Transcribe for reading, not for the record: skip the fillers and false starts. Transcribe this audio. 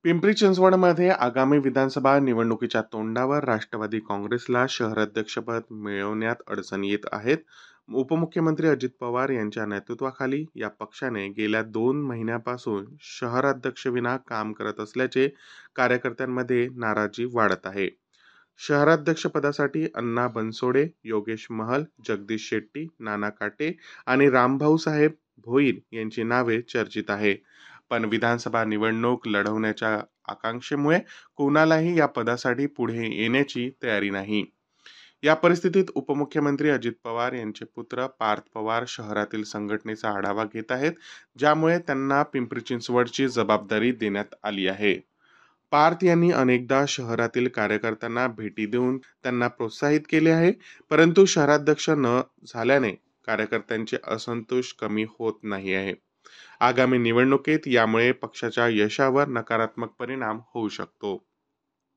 पिंपरी चिंचवडमध्ये आगामी विधानसभा निवडणुकीच्या तोंडावर राष्ट्रवादी काँग्रेसला शहराध्यक्षपद मिळवण्यात अडचणी येत आहेत. उपमुख्यमंत्री अजित पवार यांच्या नेतृत्वाखाली या पक्षाने गेल्या 2 महिन्यापासून शहराध्यक्षविना काम करत असल्याचे कार्यकर्त्यांमध्ये नाराजी वाढत आहे. शहराध्यक्षपदासाठी अण्णा बनसोडे, योगेश महल, जगदीश शेट्टी, नाना काटे आणि रामभाऊ साहेब भोईर यांची नावे चर्चित आहे. पण विधानसभा निवडणूक लढवण्याच्या आकांक्षेमुळे कोणालाही या पदासाठी पुढे येण्याची तयारी नाही. या परिस्थितीत उपमुख्यमंत्री अजित पवार यांचे पुत्र पार्थ पवार शहरातील संघटनेचा आढावा घेत आहेत, ज्यामुळे त्यांना पिंपरी चिंचवडची जबाबदारी देण्यात आली आहे. पार्थ यांनी अनेकदा शहरातील कार्यकर्त्यांना भेटी देऊन त्यांना प्रोत्साहित केले आहे, परंतु शहराध्यक्ष न झाल्याने कार्यकर्त्यांचे असंतोष कमी होत नाही आहे. आगामी निवडणुकीत यामुळे पक्षाच्या यशावर नकारात्मक परिणाम होऊ शकतो.